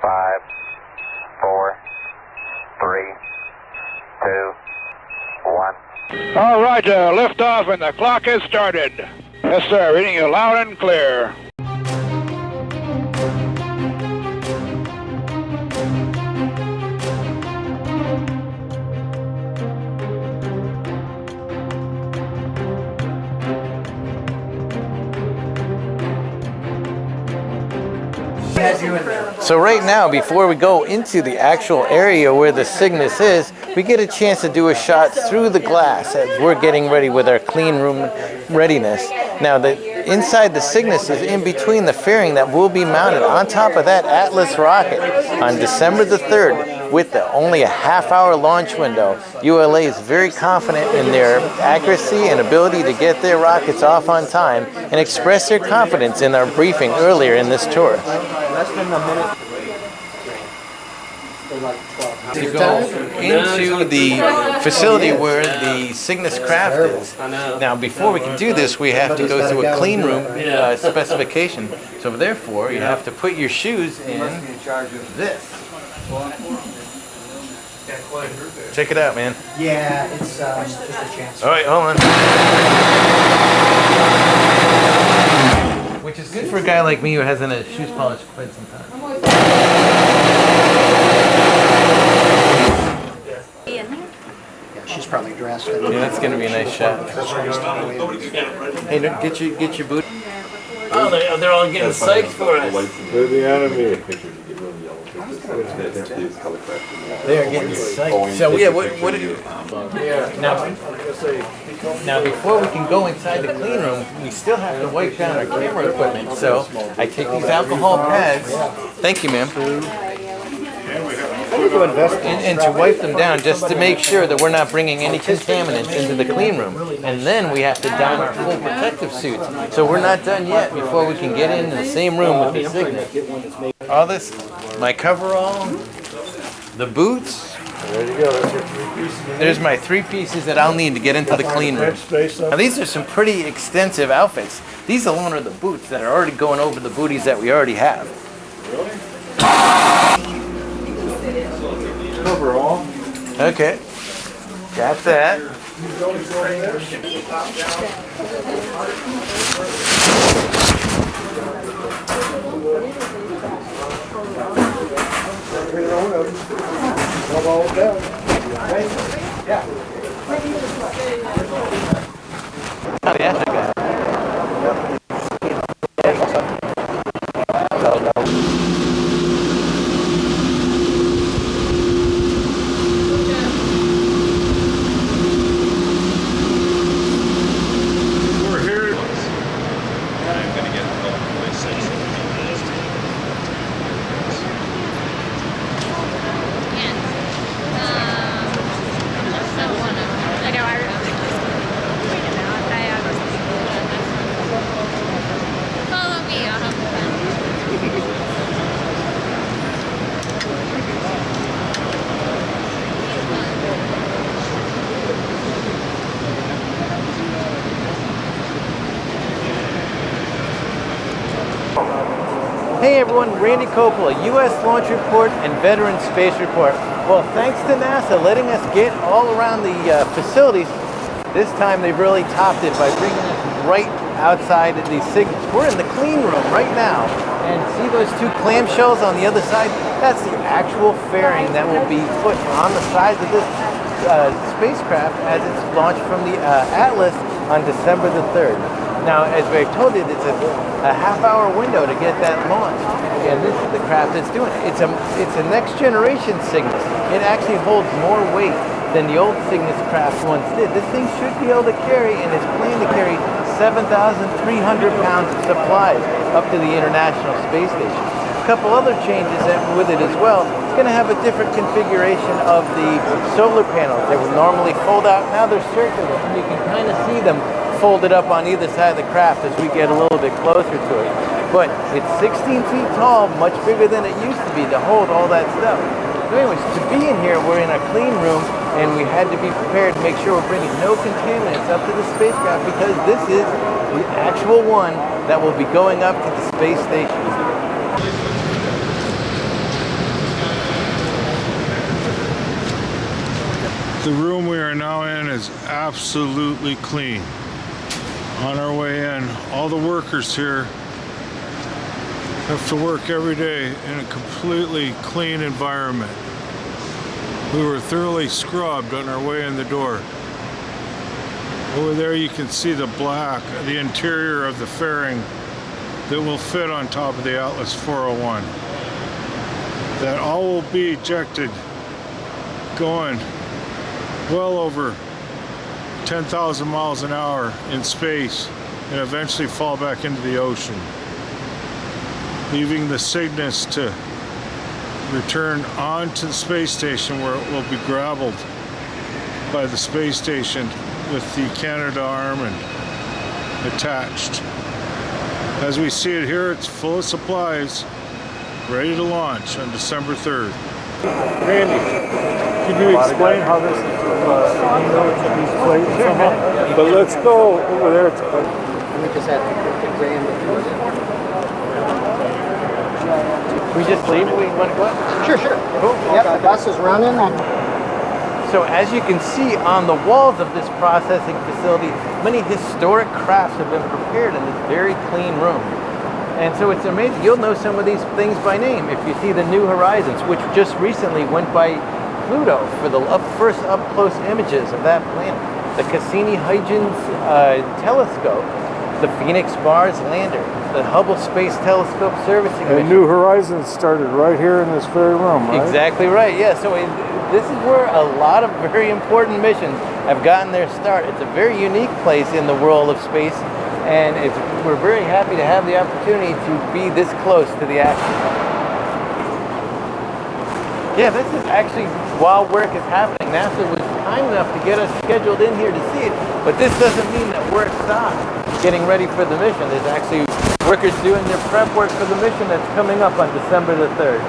5, 4, 3, 2, 1. All right, lift off and the clock has started. Yes, sir, reading you loud and clear. So right now, before we go into the actual area where the Cygnus is, we get a chance to do a shot through the glass as we're getting ready with our clean room readiness. Now, inside the Cygnus is in between the fairing that will be mounted on top of that Atlas rocket on December the 3rd with only a half-hour launch window. ULA is very confident in their accuracy and ability to get their rockets off on time and express their confidence in our briefing earlier in this tour. Less than a minute. To go into the facility where the Cygnus craft is. Now, before we can do this, we have to go through a clean room specification. So therefore, you have to put your shoes in this. Check it out, man. Yeah, it's just a chance. All right, hold on. Which is good for a guy like me who hasn't had shoes polished quite some time. Yeah, she's probably dressed. Yeah, that's gonna be a nice shot. Hey, get your boot. Oh, they're all getting psyched for us. They're getting psyched. So yeah, what do you? Now before we can go inside the clean room, we still have to wipe down our camera equipment. So I take these alcohol pads. Thank you, ma'am. And to wipe them down just to make sure that we're not bringing any contaminants into the clean room. And then we have to don our full protective suits. So we're not done yet before we can get into the same room with the Cygnus. All this, my coverall, the boots. There you go. There's my 3 pieces that I'll need to get into the clean room. Now these are some pretty extensive outfits. These alone are the boots that are already going over the booties that we already have. Coverall. Okay, got that. Oh yeah, I got it. Hey everyone, Randy Coppola, U.S. Launch Report and Veteran Space Report. Well, thanks to NASA letting us get all around the facilities, this time they've really topped it by bringing us right outside of the Cygnus. We're in the clean room right now, and see those 2 clamshells on the other side? That's the actual fairing that will be put on the sides of this spacecraft as it's launched from the Atlas on December the 3rd. Now, as we've told you, it's a half-hour window to get that launched, and this is the craft that's doing it. It's a next-generation Cygnus. It actually holds more weight than the old Cygnus craft once did. This thing should be able to carry, and it's planned to carry 7,300 pounds of supplies up to the International Space Station. A couple other changes with it as well. It's going to have a different configuration of the solar panels. They would normally fold out. Now they're circular, and you can kind of see them folded up on either side of the craft as we get a little bit closer to it. But it's 16 feet tall, much bigger than it used to be to hold all that stuff. So anyways, to be in here, we're in a clean room, and we had to be prepared to make sure we're bringing no contaminants up to the spacecraft because this is the actual one that will be going up to the space station. The room we are now in is absolutely clean. On our way in, all the workers here have to work every day in a completely clean environment. We were thoroughly scrubbed on our way in the door. Over there you can see the interior of the fairing that will fit on top of the Atlas 401. That all will be ejected going well over 10,000 miles an hour in space and eventually fall back into the ocean, leaving the Cygnus to return onto the space station where it will be grappled by the space station with the Canadarm attached. As we see it here, it's full of supplies, ready to launch on December 3rd. Randy, can you explain how this these plates somehow? But let's go over there. Let me just add the grand. We just leave? We want to go out? Sure. Cool. Yep, the bus is running. So as you can see on the walls of this processing facility, many historic crafts have been prepared in this very clean room. And so it's amazing. You'll know some of these things by name if you see the New Horizons, which just recently went by Pluto for the first up-close images of that planet. The Cassini-Huygens telescope, the Phoenix Mars lander, the Hubble Space Telescope servicing mission. And New Horizons started right here in this very room, right? Exactly right, yeah. So this is where a lot of very important missions have gotten their start. It's a very unique place in the world of space, and we're very happy to have the opportunity to be this close to the action. Yeah, this is actually while work is happening. NASA was kind enough to get us scheduled in here to see it, but this doesn't mean that work stopped getting ready for the mission. There's actually workers doing their prep work for the mission that's coming up on December the 3rd.